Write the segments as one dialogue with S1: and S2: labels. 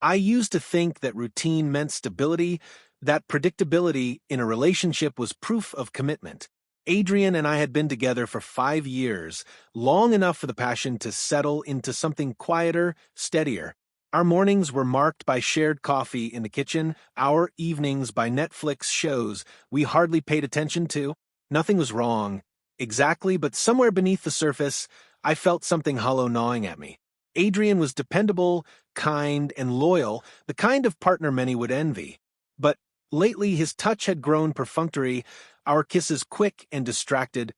S1: I used to think that routine meant stability, that predictability in a relationship was proof of commitment. Adrian and I had been together for 5 years, long enough for the passion to settle into something quieter, steadier. Our mornings were marked by shared coffee in the kitchen, our evenings by Netflix shows we hardly paid attention to. Nothing was wrong, exactly, but somewhere beneath the surface, I felt something hollow gnawing at me. Adrian was dependable, kind, and loyal, the kind of partner many would envy. But lately his touch had grown perfunctory, our kisses quick and distracted,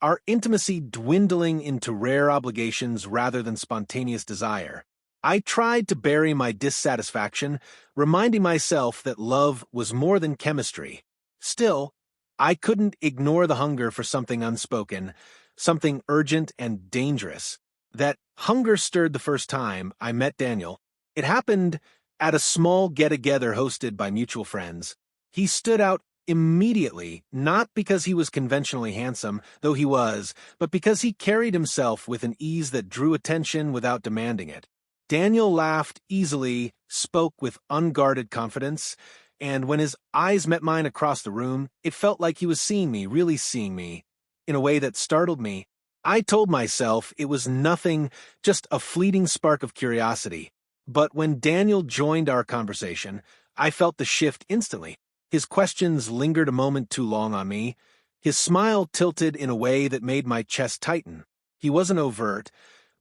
S1: our intimacy dwindling into rare obligations rather than spontaneous desire. I tried to bury my dissatisfaction, reminding myself that love was more than chemistry. Still, I couldn't ignore the hunger for something unspoken, something urgent and dangerous. That hunger stirred the first time I met Daniel. It happened at a small get-together hosted by mutual friends. He stood out immediately, not because he was conventionally handsome, though he was, but because he carried himself with an ease that drew attention without demanding it. Daniel laughed easily, spoke with unguarded confidence, and when his eyes met mine across the room, it felt like he was seeing me, really seeing me, in a way that startled me. I told myself it was nothing, just a fleeting spark of curiosity. But when Daniel joined our conversation, I felt the shift instantly. His questions lingered a moment too long on me. His smile tilted in a way that made my chest tighten. He wasn't overt,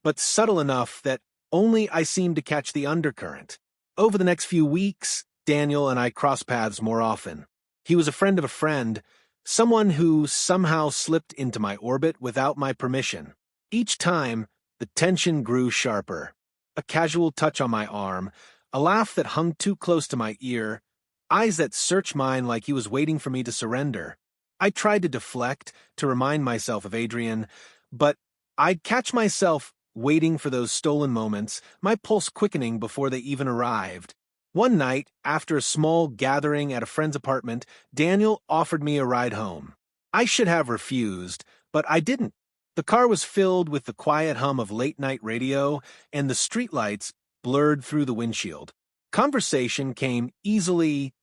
S1: but subtle enough that only I seemed to catch the undercurrent. Over the next few weeks, Daniel and I crossed paths more often. He was a friend of a friend, someone who somehow slipped into my orbit without my permission. Each time, the tension grew sharper. A casual touch on my arm, a laugh that hung too close to my ear, eyes that searched mine like he was waiting for me to surrender. I tried to deflect, to remind myself of Adrian, but I'd catch myself waiting for those stolen moments, my pulse quickening before they even arrived. One night, after a small gathering at a friend's apartment, Daniel offered me a ride home. I should have refused, but I didn't. The car was filled with the quiet hum of late-night radio, and the streetlights blurred through the windshield. Conversation came easily,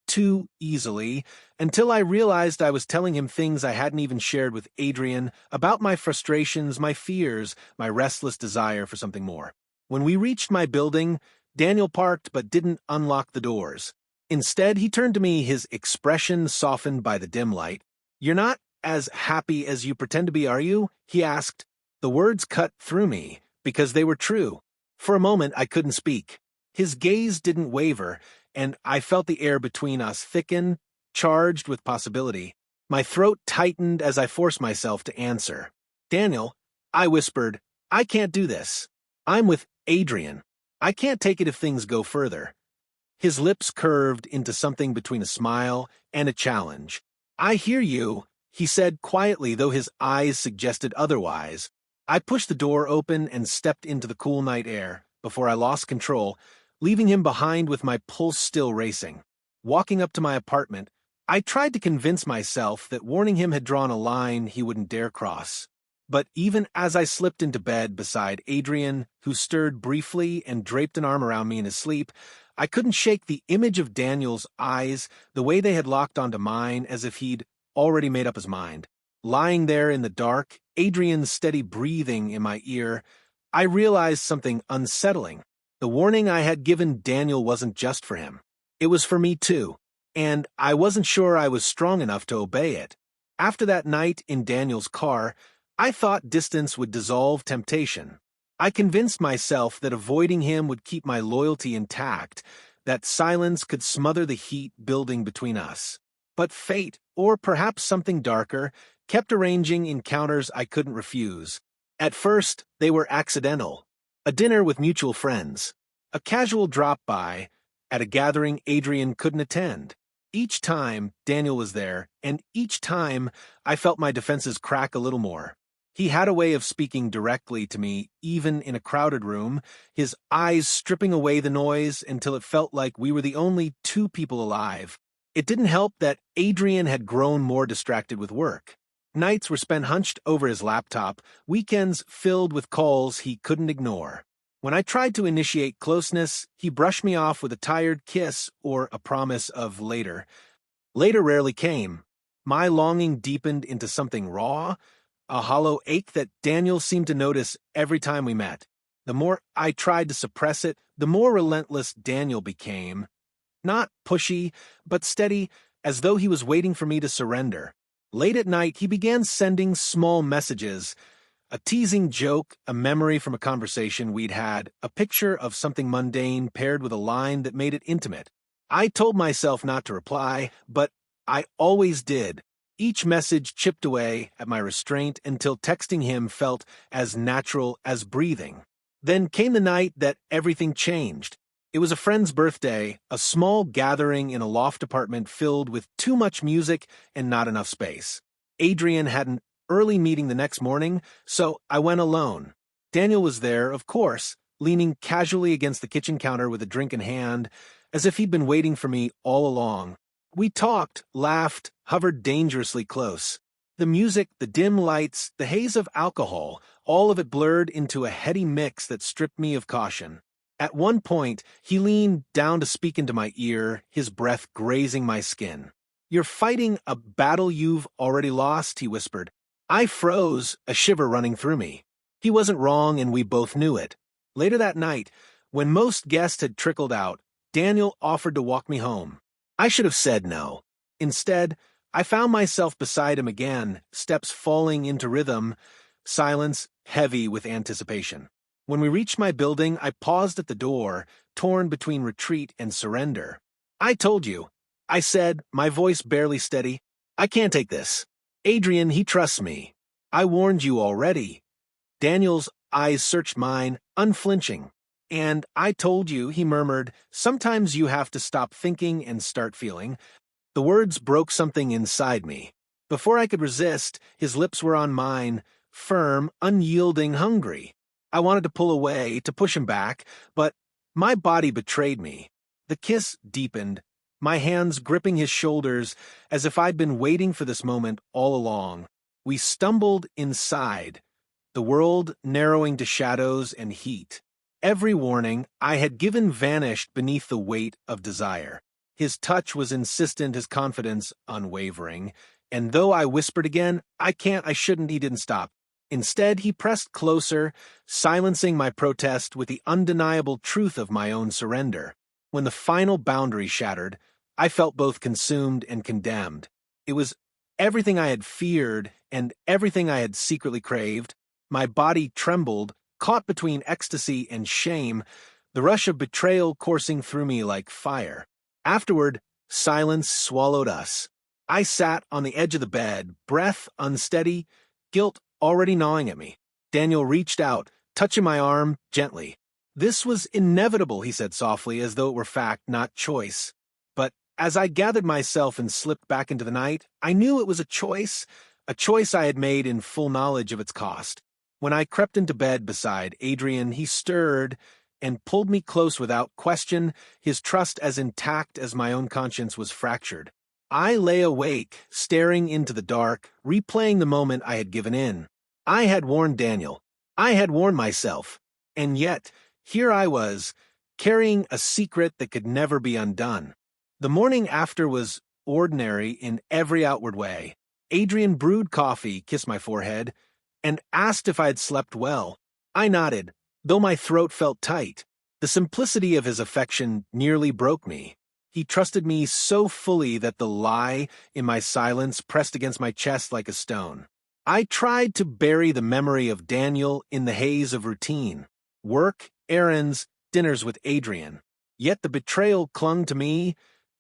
S1: too easily, until I realized I was telling him things I hadn't even shared with Adrian about my frustrations, my fears, my restless desire for something more. When we reached my building, Daniel parked but didn't unlock the doors. Instead, he turned to me, his expression softened by the dim light. "You're not as happy as you pretend to be, are you?" he asked. The words cut through me, because they were true. For a moment, I couldn't speak. His gaze didn't waver, and I felt the air between us thicken, charged with possibility. My throat tightened as I forced myself to answer. "Daniel," I whispered, "I can't do this. I'm with Adrian. I can't take it if things go further." His lips curved into something between a smile and a challenge. "I hear you," he said quietly, though his eyes suggested otherwise. I pushed the door open and stepped into the cool night air before I lost control, leaving him behind with my pulse still racing. Walking up to my apartment, I tried to convince myself that warning him had drawn a line he wouldn't dare cross. But even as I slipped into bed beside Adrian, who stirred briefly and draped an arm around me in his sleep, I couldn't shake the image of Daniel's eyes, the way they had locked onto mine as if he'd already made up his mind. Lying there in the dark, Adrian's steady breathing in my ear, I realized something unsettling. The warning I had given Daniel wasn't just for him. It was for me too, and I wasn't sure I was strong enough to obey it. After that night in Daniel's car, I thought distance would dissolve temptation. I convinced myself that avoiding him would keep my loyalty intact, that silence could smother the heat building between us. But fate, or perhaps something darker, kept arranging encounters I couldn't refuse. At first, they were accidental. A dinner with mutual friends. A casual drop-by at a gathering Adrian couldn't attend. Each time, Daniel was there, and each time, I felt my defenses crack a little more. He had a way of speaking directly to me, even in a crowded room, his eyes stripping away the noise until it felt like we were the only two people alive. It didn't help that Adrian had grown more distracted with work. Nights were spent hunched over his laptop, weekends filled with calls he couldn't ignore. When I tried to initiate closeness, he brushed me off with a tired kiss or a promise of later. Later rarely came. My longing deepened into something raw, a hollow ache that Daniel seemed to notice every time we met. The more I tried to suppress it, the more relentless Daniel became. Not pushy, but steady, as though he was waiting for me to surrender. Late at night, he began sending small messages. A teasing joke, a memory from a conversation we'd had, a picture of something mundane paired with a line that made it intimate. I told myself not to reply, but I always did. Each message chipped away at my restraint until texting him felt as natural as breathing. Then came the night that everything changed. It was a friend's birthday, a small gathering in a loft apartment filled with too much music and not enough space. Adrian had an early meeting the next morning, so I went alone. Daniel was there, of course, leaning casually against the kitchen counter with a drink in hand, as if he'd been waiting for me all along. We talked, laughed, hovered dangerously close. The music, the dim lights, the haze of alcohol, all of it blurred into a heady mix that stripped me of caution. At one point, he leaned down to speak into my ear, his breath grazing my skin. "You're fighting a battle you've already lost," he whispered. I froze, a shiver running through me. He wasn't wrong, and we both knew it. Later that night, when most guests had trickled out, Daniel offered to walk me home. I should have said no. Instead, I found myself beside him again, steps falling into rhythm, silence heavy with anticipation. When we reached my building, I paused at the door, torn between retreat and surrender. "I told you," I said, my voice barely steady. "I can't take this. Adrian, he trusts me. I warned you already." Daniel's eyes searched mine, unflinching. "And I told you," he murmured, "sometimes you have to stop thinking and start feeling." The words broke something inside me. Before I could resist, his lips were on mine, firm, unyielding, hungry. I wanted to pull away, to push him back, but my body betrayed me. The kiss deepened, my hands gripping his shoulders as if I'd been waiting for this moment all along. We stumbled inside, the world narrowing to shadows and heat. Every warning I had given vanished beneath the weight of desire. His touch was insistent, his confidence unwavering, and though I whispered again, "I can't, I shouldn't," he didn't stop. Instead, he pressed closer, silencing my protest with the undeniable truth of my own surrender. When the final boundary shattered, I felt both consumed and condemned. It was everything I had feared and everything I had secretly craved. My body trembled, caught between ecstasy and shame, the rush of betrayal coursing through me like fire. Afterward, silence swallowed us. I sat on the edge of the bed, breath unsteady, guilt already gnawing at me. Daniel reached out, touching my arm gently. "This was inevitable," he said softly, as though it were fact, not choice. But as I gathered myself and slipped back into the night, I knew it was a choice I had made in full knowledge of its cost. When I crept into bed beside Adrian, he stirred and pulled me close without question, his trust as intact as my own conscience was fractured. I lay awake, staring into the dark, replaying the moment I had given in. I had warned Daniel. I had warned myself. And yet, here I was, carrying a secret that could never be undone. The morning after was ordinary in every outward way. Adrian brewed coffee, kissed my forehead, and asked if I had slept well. I nodded, though my throat felt tight. The simplicity of his affection nearly broke me. He trusted me so fully that the lie in my silence pressed against my chest like a stone. I tried to bury the memory of Daniel in the haze of routine. Work, errands, dinners with Adrian. Yet the betrayal clung to me,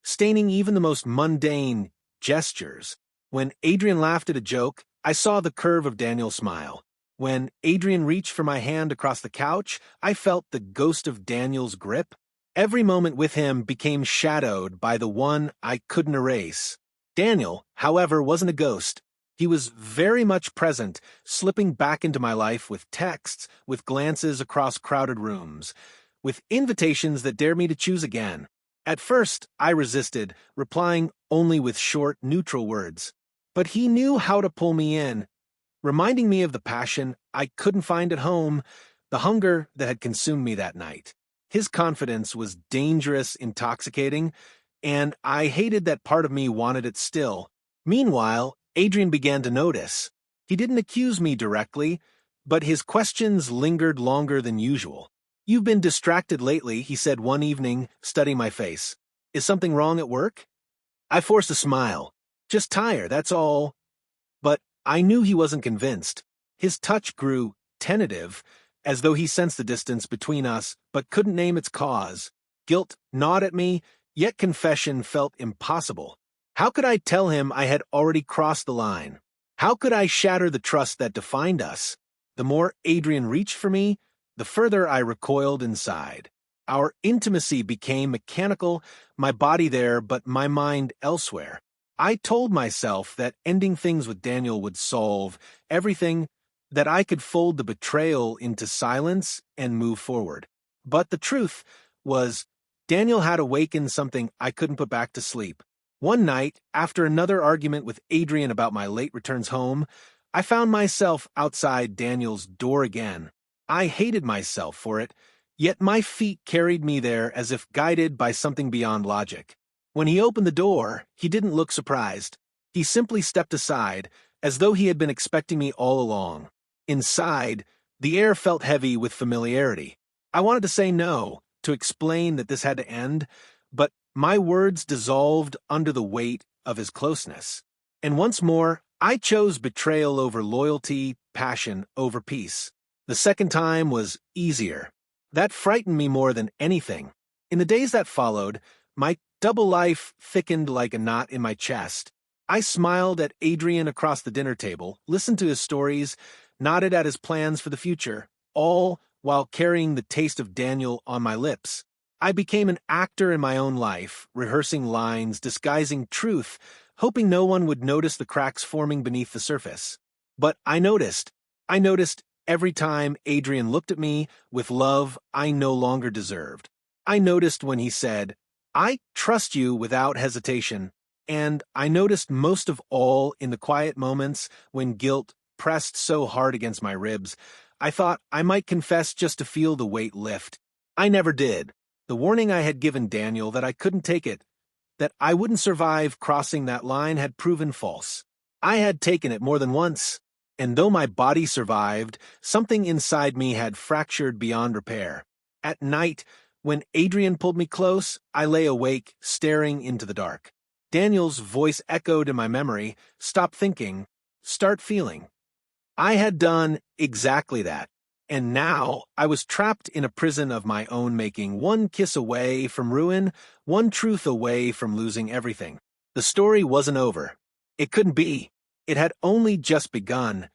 S1: staining even the most mundane gestures. When Adrian laughed at a joke, I saw the curve of Daniel's smile. When Adrian reached for my hand across the couch, I felt the ghost of Daniel's grip. Every moment with him became shadowed by the one I couldn't erase. Daniel, however, wasn't a ghost. He was very much present, slipping back into my life with texts, with glances across crowded rooms, with invitations that dared me to choose again. At first, I resisted, replying only with short, neutral words. But he knew how to pull me in, reminding me of the passion I couldn't find at home, the hunger that had consumed me that night. His confidence was dangerous, intoxicating, and I hated that part of me wanted it still. Meanwhile, Adrian began to notice. He didn't accuse me directly, but his questions lingered longer than usual. "You've been distracted lately," he said one evening, studying my face. "Is something wrong at work?" I forced a smile. "Just tired, that's all." But I knew he wasn't convinced. His touch grew tentative, as though he sensed the distance between us, but couldn't name its cause. Guilt gnawed at me, yet confession felt impossible. How could I tell him I had already crossed the line? How could I shatter the trust that defined us? The more Adrian reached for me, the further I recoiled inside. Our intimacy became mechanical, my body there, but my mind elsewhere. I told myself that ending things with Daniel would solve everything, that I could fold the betrayal into silence and move forward. But the truth was, Daniel had awakened something I couldn't put back to sleep. One night, after another argument with Adrian about my late returns home, I found myself outside Daniel's door again. I hated myself for it, yet my feet carried me there as if guided by something beyond logic. When he opened the door, he didn't look surprised. He simply stepped aside, as though he had been expecting me all along. Inside, the air felt heavy with familiarity. I wanted to say no, to explain that this had to end, but my words dissolved under the weight of his closeness. And once more, I chose betrayal over loyalty, passion over peace. The second time was easier. That frightened me more than anything. In the days that followed, my double life thickened like a knot in my chest. I smiled at Adrian across the dinner table, listened to his stories, nodded at his plans for the future, all while carrying the taste of Daniel on my lips. I became an actor in my own life, rehearsing lines, disguising truth, hoping no one would notice the cracks forming beneath the surface. But I noticed. I noticed every time Adrian looked at me with love I no longer deserved. I noticed when he said, "I trust you," without hesitation. And I noticed most of all in the quiet moments when guilt pressed so hard against my ribs, I thought I might confess just to feel the weight lift. I never did. The warning I had given Daniel that I couldn't take it, that I wouldn't survive crossing that line, had proven false. I had taken it more than once, and though my body survived, something inside me had fractured beyond repair. At night, when Adrian pulled me close, I lay awake, staring into the dark. Daniel's voice echoed in my memory, "Stop thinking, start feeling." I had done exactly that. And now I was trapped in a prison of my own making, one kiss away from ruin, one truth away from losing everything. The story wasn't over. It couldn't be. It had only just begun,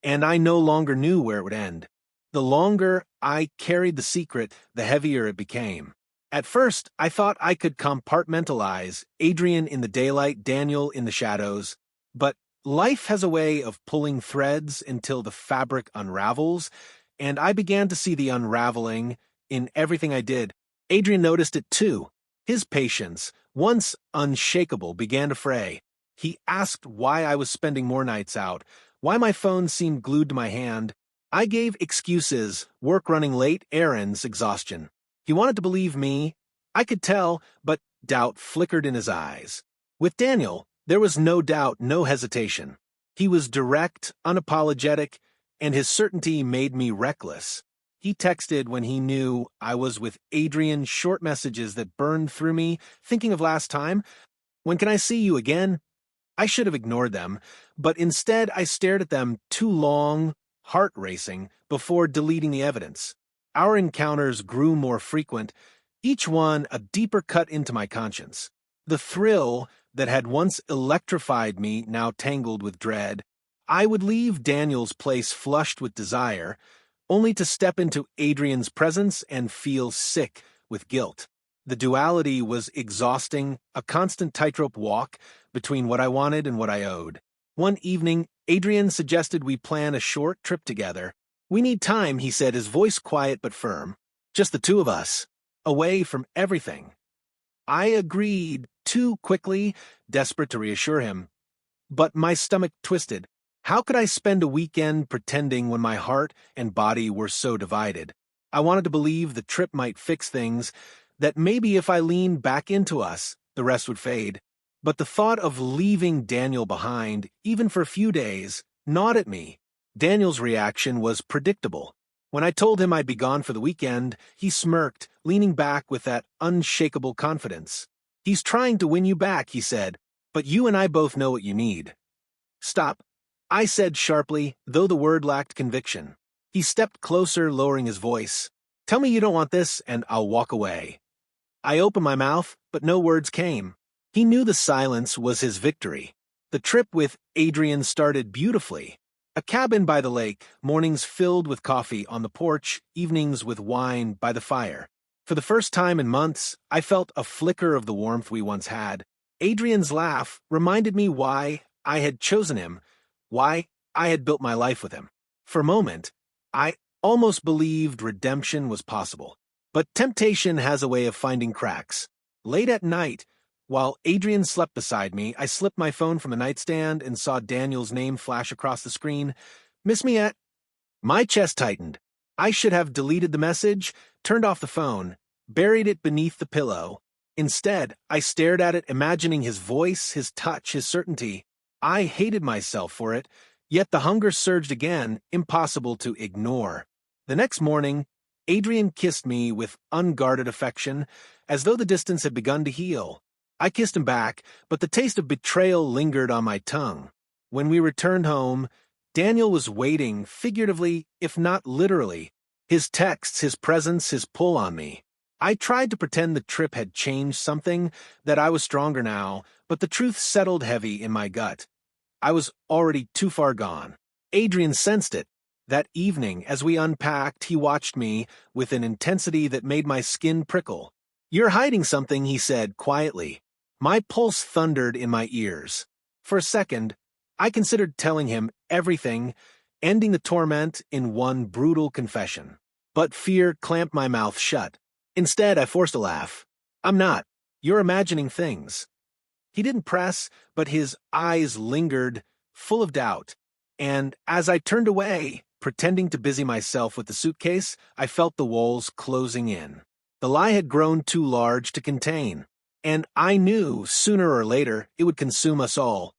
S1: and I no longer knew where it would end. The longer I carried the secret, the heavier it became. At first, I thought I could compartmentalize Adrian in the daylight, Daniel in the shadows, but life has a way of pulling threads until the fabric unravels, and I began to see the unraveling in everything I did. Adrian noticed it too. His patience, once unshakable, began to fray. He asked why I was spending more nights out, why my phone seemed glued to my hand. I gave excuses, work running late, errands, exhaustion. He wanted to believe me. I could tell, but doubt flickered in his eyes. With Daniel, there was no doubt, no hesitation. He was direct, unapologetic, and his certainty made me reckless. He texted when he knew I was with Adrian, short messages that burned through me, thinking of last time. "When can I see you again?" I should have ignored them, but instead I stared at them too long, heart racing, before deleting the evidence. Our encounters grew more frequent, each one a deeper cut into my conscience. The thrill that had once electrified me now tangled with dread. I would leave Daniel's place flushed with desire, only to step into Adrian's presence and feel sick with guilt. The duality was exhausting, a constant tightrope walk between what I wanted and what I owed. One evening, Adrian suggested we plan a short trip together. "We need time," he said, his voice quiet but firm. "Just the two of us, away from everything." I agreed too quickly, desperate to reassure him. But my stomach twisted. How could I spend a weekend pretending when my heart and body were so divided? I wanted to believe the trip might fix things, that maybe if I leaned back into us, the rest would fade. But the thought of leaving Daniel behind, even for a few days, gnawed at me. Daniel's reaction was predictable. When I told him I'd be gone for the weekend, he smirked, leaning back with that unshakable confidence. "He's trying to win you back," he said, "but you and I both know what you need." "Stop," I said sharply, though the word lacked conviction. He stepped closer, lowering his voice. "Tell me you don't want this, and I'll walk away." I opened my mouth, but no words came. He knew the silence was his victory. The trip with Adrian started beautifully. A cabin by the lake, mornings filled with coffee on the porch, evenings with wine by the fire. For the first time in months, I felt a flicker of the warmth we once had. Adrian's laugh reminded me why I had chosen him, why I had built my life with him. For a moment, I almost believed redemption was possible. But temptation has a way of finding cracks. Late at night, while Adrian slept beside me, I slipped my phone from the nightstand and saw Daniel's name flash across the screen. "Miss me at?" My chest tightened. I should have deleted the message, turned off the phone, buried it beneath the pillow. Instead, I stared at it, imagining his voice, his touch, his certainty. I hated myself for it, yet the hunger surged again, impossible to ignore. The next morning, Adrian kissed me with unguarded affection, as though the distance had begun to heal. I kissed him back, but the taste of betrayal lingered on my tongue. When we returned home, Daniel was waiting, figuratively, if not literally. His texts, his presence, his pull on me. I tried to pretend the trip had changed something, that I was stronger now, but the truth settled heavy in my gut. I was already too far gone. Adrian sensed it. That evening, as we unpacked, he watched me with an intensity that made my skin prickle. "You're hiding something," he said quietly. My pulse thundered in my ears. For a second, I considered telling him everything, ending the torment in one brutal confession. But fear clamped my mouth shut. Instead, I forced a laugh. "I'm not. You're imagining things." He didn't press, but his eyes lingered, full of doubt. And as I turned away, pretending to busy myself with the suitcase, I felt the walls closing in. The lie had grown too large to contain. And I knew, sooner or later, it would consume us all.